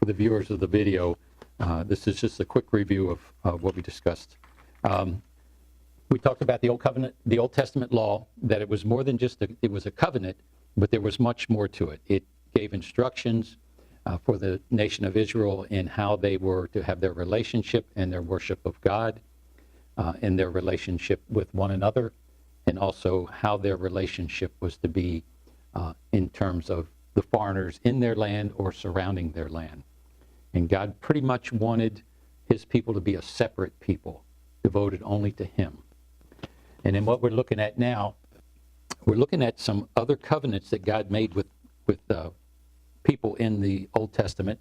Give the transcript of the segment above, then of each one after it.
for the viewers of the video, this is just a quick review of what we discussed. We talked about the Old Covenant, the Old Testament law, that it was more than just it was a covenant, but there was much more to it. It gave instructions for the nation of Israel in how they were to have their relationship and their worship of God, and their relationship with one another, and also how their relationship was to be in terms of the foreigners in their land or surrounding their land. And God pretty much wanted his people to be a separate people, devoted only to him. And then what we're looking at now, we're looking at some other covenants that God made with people in the Old Testament,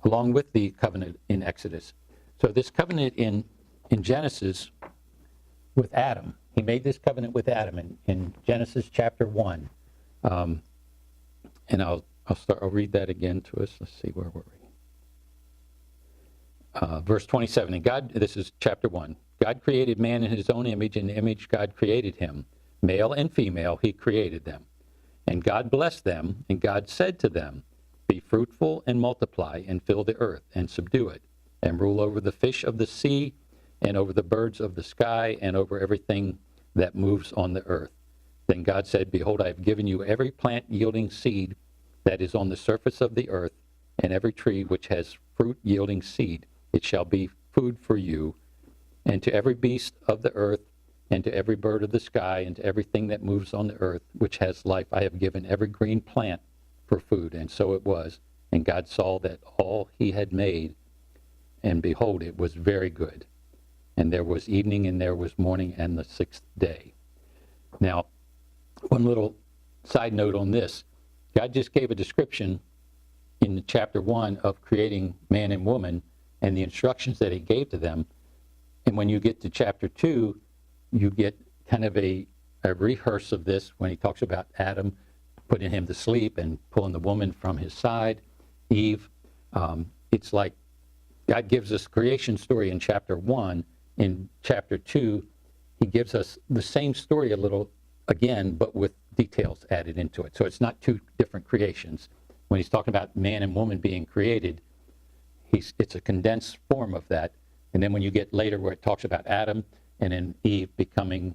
along with the covenant in Exodus. So this covenant in Genesis with Adam, he made this covenant with Adam in Genesis chapter 1. And I'll read that again to us. Let's see, where were we? Verse 27, and God, this is chapter 1. God created man in his own image. In the image God created him. Male and female, he created them. And God blessed them, and God said to them, be fruitful and multiply, and fill the earth, and subdue it, and rule over the fish of the sea, and over the birds of the sky, and over everything that moves on the earth. Then God said, behold, I have given you every plant yielding seed that is on the surface of the earth, and every tree which has fruit yielding seed. It shall be food for you, and to every beast of the earth, and to every bird of the sky, and to everything that moves on the earth, which has life, I have given every green plant for food. And so it was. And God saw that all he had made, and behold, it was very good. And there was evening, and there was morning, and the sixth day. Now, one little side note on this. God just gave a description in chapter 1 of creating man and woman, and the instructions that he gave to them. And when you get to chapter 2, you get kind of a rehearse of this when he talks about Adam putting him to sleep and pulling the woman from his side, Eve. It's like God gives us creation story in chapter 1. In chapter 2, he gives us the same story a little again, but with details added into it. So it's not two different creations. When he's talking about man and woman being created, it's a condensed form of that. And then when you get later where it talks about Adam and then Eve becoming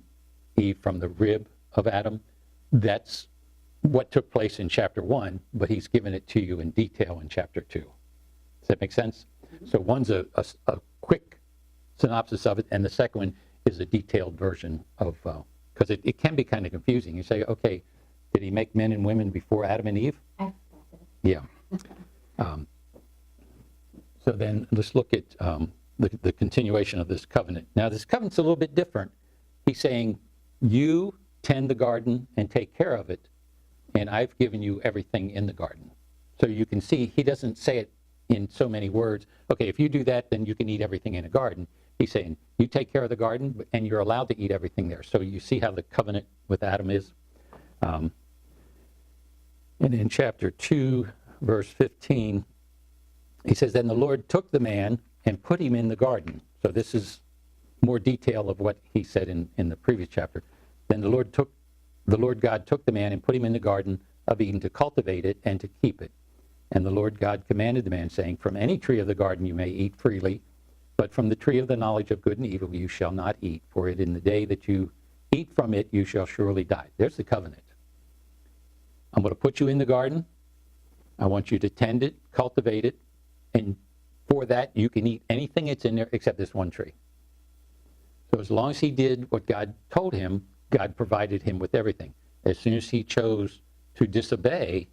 Eve from the rib of Adam, that's what took place in chapter 1, but he's given it to you in detail in chapter 2. Does that make sense? So one's a quick synopsis of it, and the second one is a detailed version of, because it can be kind of confusing. You say, okay, did he make men and women before Adam and Eve? Yeah. So then let's look at the continuation of this covenant. Now, this covenant's a little bit different. He's saying, you tend the garden and take care of it, and I've given you everything in the garden. So you can see he doesn't say it in so many words. Okay, if you do that, then you can eat everything in a garden. He's saying, you take care of the garden, and you're allowed to eat everything there. So you see how the covenant with Adam is. And in chapter 2, verse 15, he says, then the Lord took the man and put him in the garden. So this is more detail of what he said in the previous chapter. Then the Lord God took the man and put him in the garden of Eden to cultivate it and to keep it. And the Lord God commanded the man, saying, from any tree of the garden you may eat freely, but from the tree of the knowledge of good and evil you shall not eat, for it in the day that you eat from it you shall surely die. There's the covenant. I'm going to put you in the garden. I want you to tend it, cultivate it, and for that you can eat anything that's in there except this one tree. So as long as he did what God told him, God provided him with everything. As soon as he chose to disobey,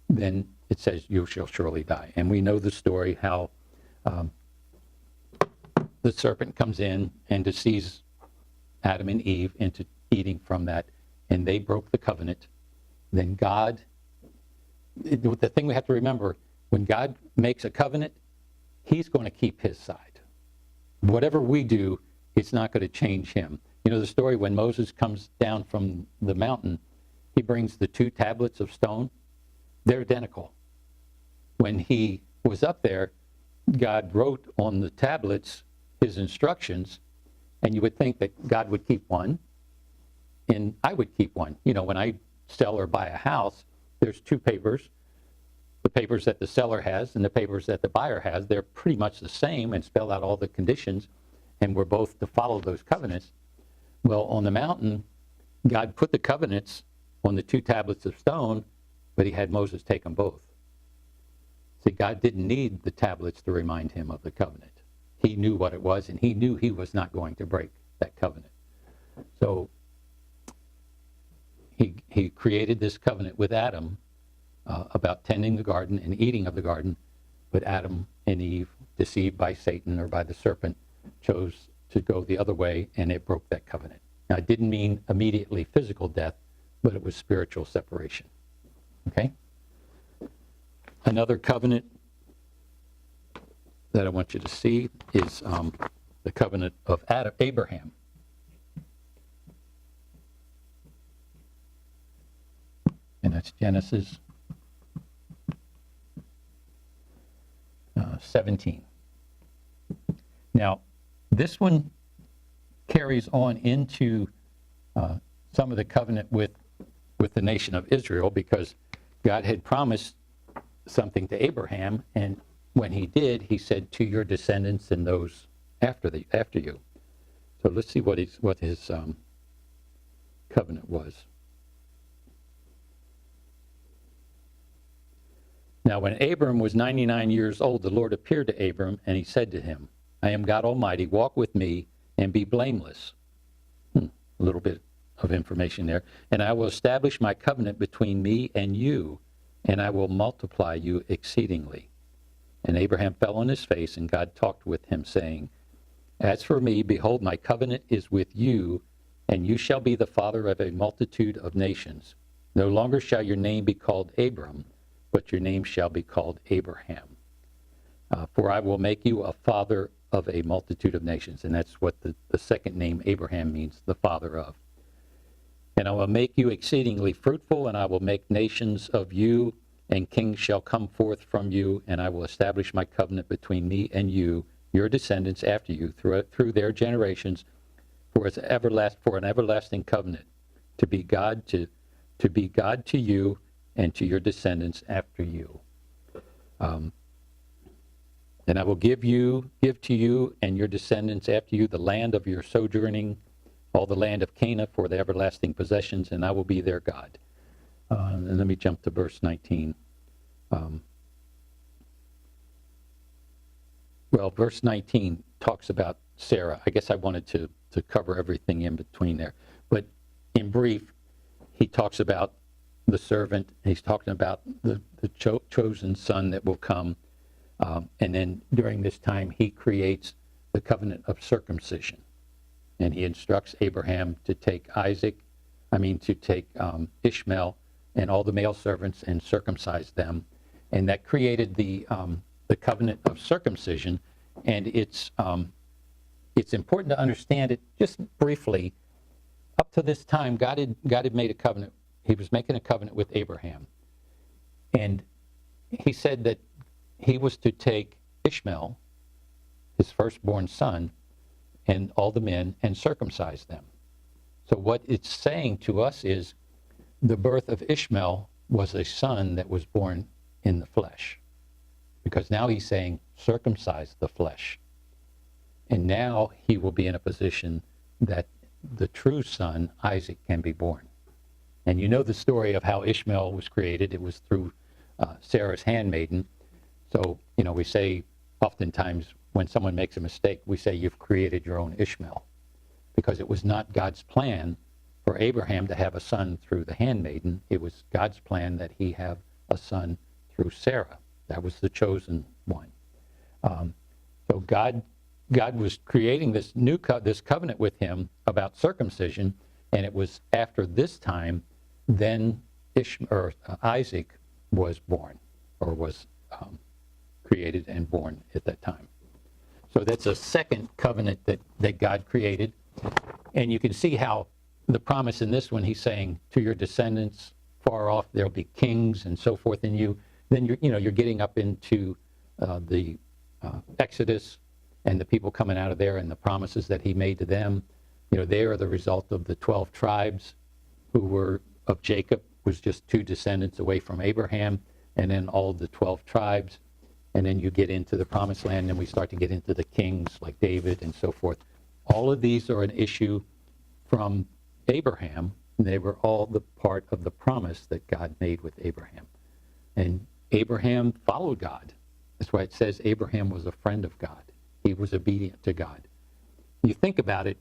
then it says you shall surely die. And we know the story how the serpent comes in and deceives Adam and Eve into eating from that, and they broke the covenant. Then God, the thing we have to remember, when God makes a covenant, he's going to keep his side. Whatever we do, it's not going to change him. You know the story when Moses comes down from the mountain, he brings the 2 tablets of stone. They're identical. When he was up there, God wrote on the tablets his instructions, and you would think that God would keep one, and I would keep one. You know, when I sell or buy a house, there's 2 papers. the papers that the seller has and the papers that the buyer has, they're pretty much the same and spell out all the conditions, and we're both to follow those covenants. Well, on the mountain, God put the covenants on the 2 tablets of stone, but he had Moses take them both. See, God didn't need the tablets to remind him of the covenant. He knew what it was, and he knew he was not going to break that covenant. So he created this covenant with Adam about tending the garden and eating of the garden, but Adam and Eve, deceived by Satan or by the serpent, chose to go the other way, and it broke that covenant. Now, it didn't mean immediately physical death, but it was spiritual separation. Okay? Another covenant that I want you to see is the covenant of Abraham. And that's Genesis 17. Now, this one carries on into some of the covenant with the nation of Israel, because God had promised something to Abraham, and when he did, he said, to your descendants and those after you. So let's see what his covenant was. Now, when Abram was 99 years old, the Lord appeared to Abram, and he said to him, I am God Almighty, walk with me and be blameless. A little bit of information there. And I will establish my covenant between me and you, and I will multiply you exceedingly. And Abraham fell on his face, and God talked with him, saying, As for me, behold, my covenant is with you, and you shall be the father of a multitude of nations. No longer shall your name be called Abram, but your name shall be called Abraham. For I will make you a father of a multitude of nations. And that's what the second name Abraham means, the father of. And I will make you exceedingly fruitful, and I will make nations of you, and kings shall come forth from you, and I will establish my covenant between me and you, your descendants after you, through their generations, for an everlasting covenant, to be God to you and to your descendants after you. And I will give to you and your descendants after you the land of your sojourning, all the land of Canaan for the everlasting possessions, and I will be their God. And let me jump to verse 19. Verse 19 talks about Sarah. I guess I wanted to cover everything in between there. But in brief, he talks about the servant. He's talking about the chosen son that will come. And then during this time, he creates the covenant of circumcision. And he instructs Abraham to take Ishmael and all the male servants and circumcise them. And that created the covenant of circumcision. And it's important to understand it just briefly. Up to this time, God had made a covenant. He was making a covenant with Abraham. And he said that he was to take Ishmael, his firstborn son, and all the men, and circumcise them. So what it's saying to us is the birth of Ishmael was a son that was born in the flesh. Because now he's saying, circumcise the flesh. And now he will be in a position that the true son, Isaac, can be born. And you know the story of how Ishmael was created. It was through Sarah's handmaiden. So, we say oftentimes when someone makes a mistake, we say you've created your own Ishmael, because it was not God's plan for Abraham to have a son through the handmaiden. It was God's plan that he have a son through Sarah. That was the chosen one. So God was creating this this covenant with him about circumcision, and it was after this time then Isaac was born, or was created and born at that time. So that's a second covenant that God created. And you can see how the promise in this one, he's saying, to your descendants far off, there'll be kings and so forth in you. Then you're getting up into the Exodus and the people coming out of there and the promises that he made to them. They are the result of the 12 tribes who were of Jacob, was just 2 descendants away from Abraham. and then all the 12 tribes, and then you get into the promised land, and we start to get into the kings like David and so forth. All of these are an issue from Abraham. They were all the part of the promise that God made with Abraham. And Abraham followed God. That's why it says Abraham was a friend of God. He was obedient to God. You think about it,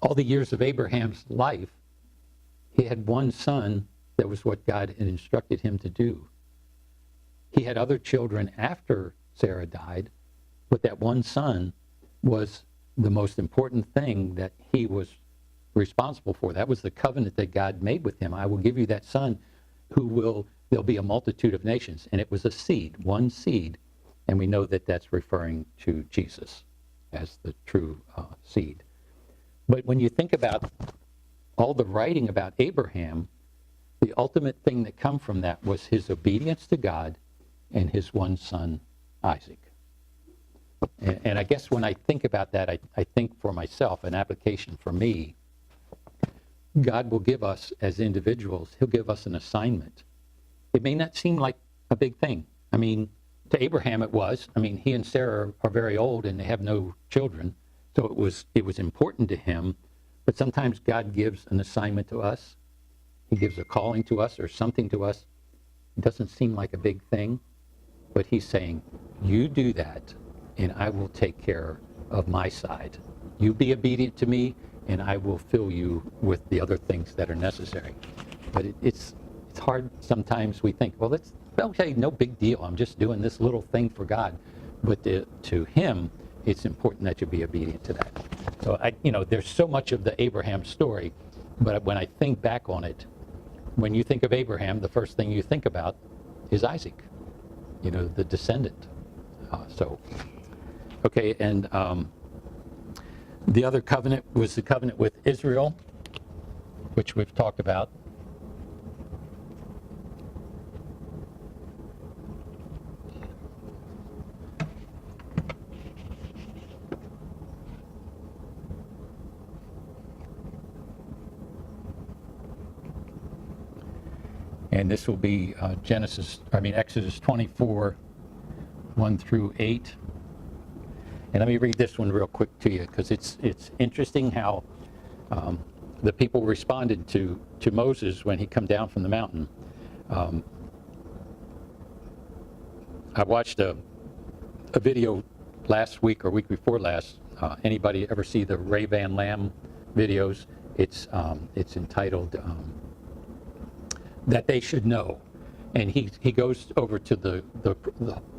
all the years of Abraham's life, he had one son. That was what God had instructed him to do. He had other children after Sarah died, but that one son was the most important thing that he was responsible for. That was the covenant that God made with him. I will give you that son there'll be a multitude of nations. And it was a seed, one seed. And we know that that's referring to Jesus as the true seed. But when you think about all the writing about Abraham, the ultimate thing that come from that was his obedience to God and his one son, Isaac. And I guess when I think about that, I think for myself, an application for me, God will give us as individuals, he'll give us an assignment. It may not seem like a big thing. I mean, to Abraham it was. I mean, he and Sarah are very old and they have no children. So it was important to him. But sometimes God gives an assignment to us. He gives a calling to us or something to us. It doesn't seem like a big thing, but he's saying, you do that and I will take care of my side. You be obedient to me and I will fill you with the other things that are necessary. But it's hard sometimes. We think, well, that's okay, no big deal. I'm just doing this little thing for God. But to him, it's important that you be obedient to that. So there's so much of the Abraham story, but when I think back on it, when you think of Abraham, the first thing you think about is Isaac, the descendant. Okay, and the other covenant was the covenant with Israel, which we've talked about. And this will be Exodus 24, 1 through 8. And let me read this one real quick to you, because it's interesting how the people responded to Moses when he come down from the mountain. I watched a video last week or week before last. Anybody ever see the Ray Van Lam videos? It's entitled That They Should Know. And he goes over to the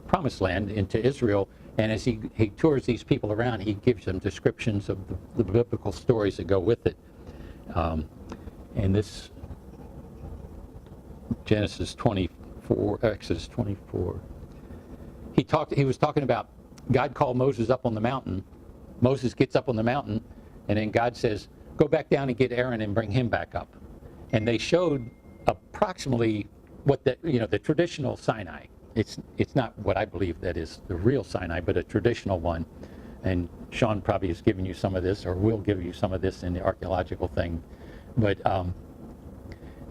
promised land, into Israel, and as he tours these people around, he gives them descriptions of the biblical stories that go with it. And this Exodus 24, he was talking about God called Moses up on the mountain. Moses gets up on the mountain, and then God says, go back down and get Aaron and bring him back up. And they showed approximately what the traditional Sinai. It's not what I believe that is the real Sinai, but a traditional one. And Sean probably has given you some of this, or will give you some of this in the archaeological thing. But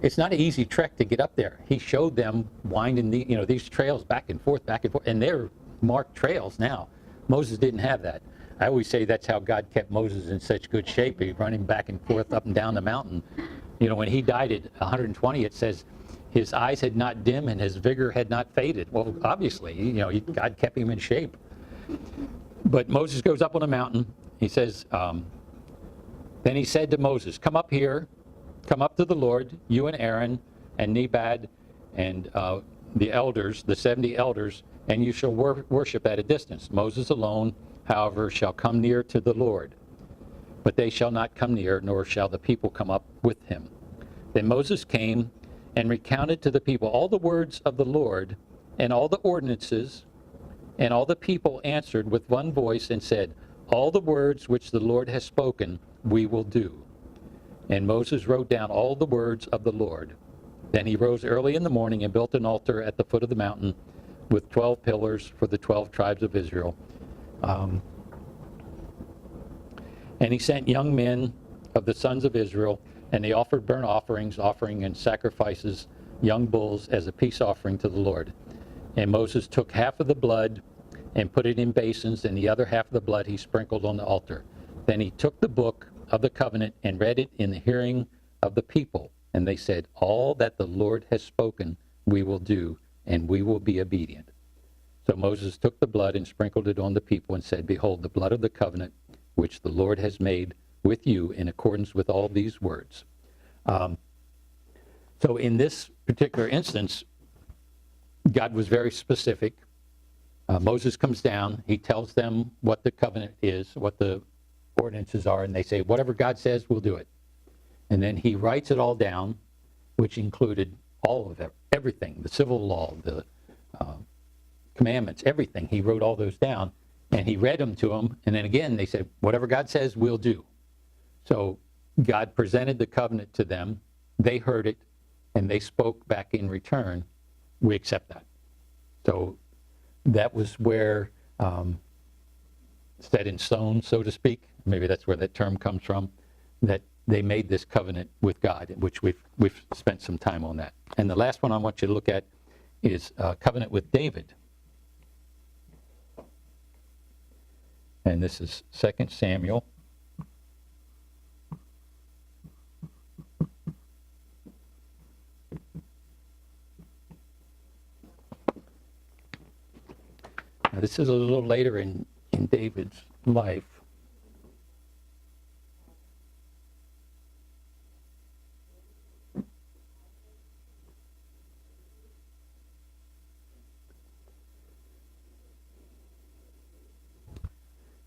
it's not an easy trek to get up there. He showed them winding these trails back and forth, and they're marked trails now. Moses didn't have that. I always say that's how God kept Moses in such good shape. He running back and forth up and down the mountain. When he died at 120, it says his eyes had not dimmed and his vigor had not faded. Well, obviously, God kept him in shape. But Moses goes up on a mountain. He says, then he said to Moses, come up here, come up to the Lord, you and Aaron and Nebad and the elders, the 70 elders, and you shall worship at a distance. Moses alone, however, shall come near to the Lord. But they shall not come near, nor shall the people come up with him. Then Moses came and recounted to the people all the words of the Lord and all the ordinances, and all the people answered with one voice and said, all the words which the Lord has spoken, we will do. And Moses wrote down all the words of the Lord. Then he rose early in the morning and built an altar at the foot of the mountain with 12 pillars for the 12 tribes of Israel. And he sent young men of the sons of Israel, and they offered burnt offerings, offering and sacrifices young bulls as a peace offering to the Lord. And Moses took half of the blood and put it in basins, and the other half of the blood he sprinkled on the altar. Then he took the book of the covenant and read it in the hearing of the people. And they said, all that the Lord has spoken we will do, and we will be obedient. So Moses took the blood and sprinkled it on the people and said, behold, the blood of the covenant which the Lord has made with you in accordance with all these words. So in this particular instance, God was very specific. Moses comes down. He tells them what the covenant is, what the ordinances are, and they say, whatever God says, we'll do it. And then he writes it all down, which included all of it, everything, the civil law, the commandments, everything. He wrote all those down, and he read them to them. And then again, they said, whatever God says, we'll do. So God presented the covenant to them. They heard it, and they spoke back in return, we accept that. So that was where, set in stone, so to speak, maybe that's where that term comes from, that they made this covenant with God, which we've spent some time on that. And the last one I want you to look at is covenant with David. And this is 2 Samuel. Now, this is a little later in David's life.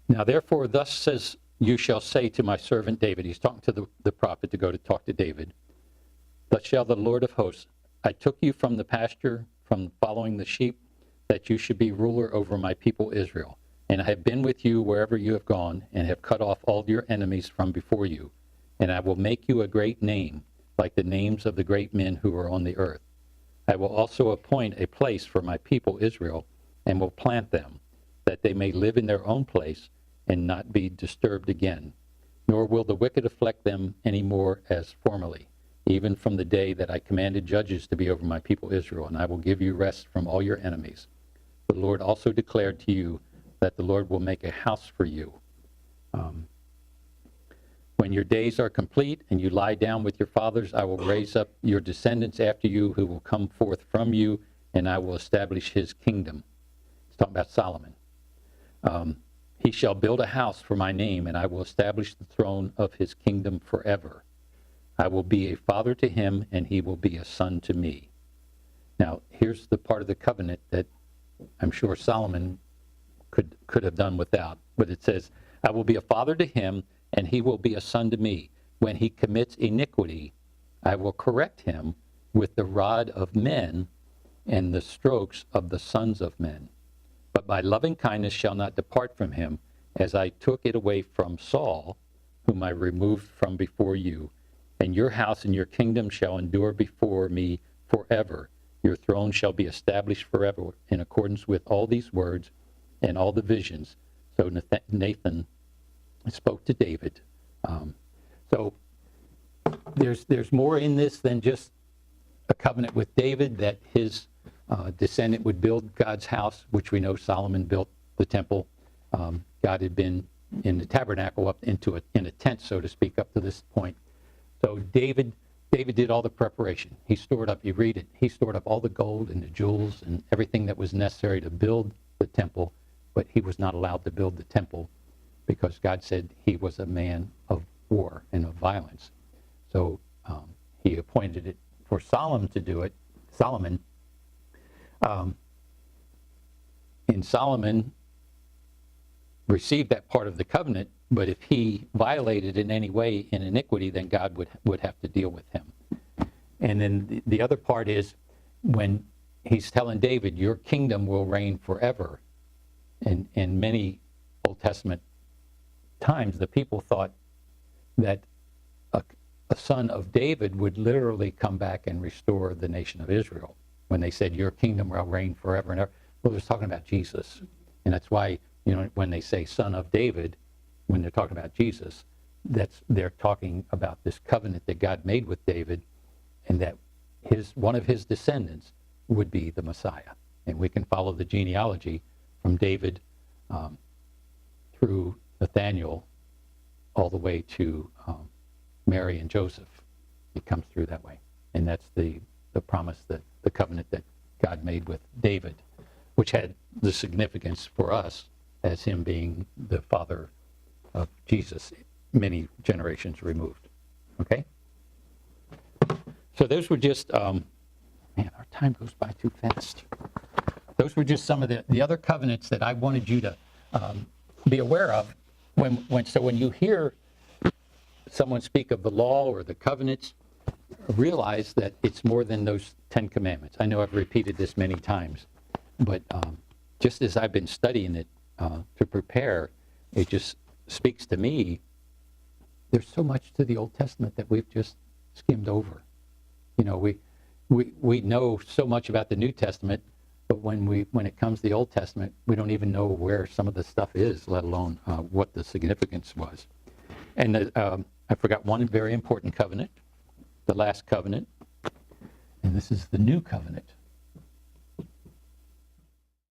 Now, therefore, thus says, you shall say to my servant David. He's talking to the prophet to go to talk to David. Thus shall the Lord of hosts, I took you from the pasture, from following the sheep, that you should be ruler over my people Israel. And I have been with you wherever you have gone, and have cut off all your enemies from before you. And I will make you a great name, like the names of the great men who are on the earth. I will also appoint a place for my people Israel, and will plant them, that they may live in their own place, and not be disturbed again. Nor will the wicked afflict them any more as formerly, even from the day that I commanded judges to be over my people Israel, and I will give you rest from all your enemies. The Lord also declared to you that the Lord will make a house for you. When your days are complete and you lie down with your fathers, I will raise up your descendants after you who will come forth from you, and I will establish his kingdom. He's talking about Solomon. He shall build a house for my name, and I will establish the throne of his kingdom forever. I will be a father to him, and he will be a son to me. Now, here's the part of the covenant that I'm sure Solomon could have done without. But it says, I will be a father to him, and he will be a son to me. When he commits iniquity, I will correct him with the rod of men and the strokes of the sons of men. But my loving kindness shall not depart from him, as I took it away from Saul, whom I removed from before you. And your house and your kingdom shall endure before me forever. Your throne shall be established forever in accordance with all these words and all the visions. So Nathan spoke to David. So there's more in this than just a covenant with David, that his descendant would build God's house, which we know Solomon built the temple. God had been in the tabernacle up in a tent, so to speak, up to this point. So David did all the preparation. He stored up, you read it, he stored up all the gold and the jewels and everything that was necessary to build the temple, but he was not allowed to build the temple because God said he was a man of war and of violence. So he appointed it for Solomon to do it. And Solomon received that part of the covenant, but if he violated in any way in iniquity, then God would have to deal with him. And then the other part is when he's telling David, your kingdom will reign forever. And in many Old Testament times, the people thought that a son of David would literally come back and restore the nation of Israel. When they said, your kingdom will reign forever and ever, well, it was talking about Jesus. And that's why, when they say son of David, when they're talking about Jesus, they're talking about this covenant that God made with David, and that one of his descendants would be the Messiah. And we can follow the genealogy from David through Nathaniel all the way to Mary and Joseph. It comes through that way. And that's the promise, the covenant that God made with David, which had the significance for us as him being the father of Jesus many generations removed. Okay? So those were just, man, our time goes by too fast. Those were just some of the other covenants that I wanted you to be aware of. When you hear someone speak of the law or the covenants, realize that it's more than those 10 commandments. I know I've repeated this many times, but just as I've been studying it to prepare, it just speaks to me. There's so much to the Old Testament that we've just skimmed over. You know, we know so much about the New Testament, but when it comes to the Old Testament, we don't even know where some of the stuff is, let alone what the significance was. And I forgot one very important covenant, the last covenant, and this is the new covenant.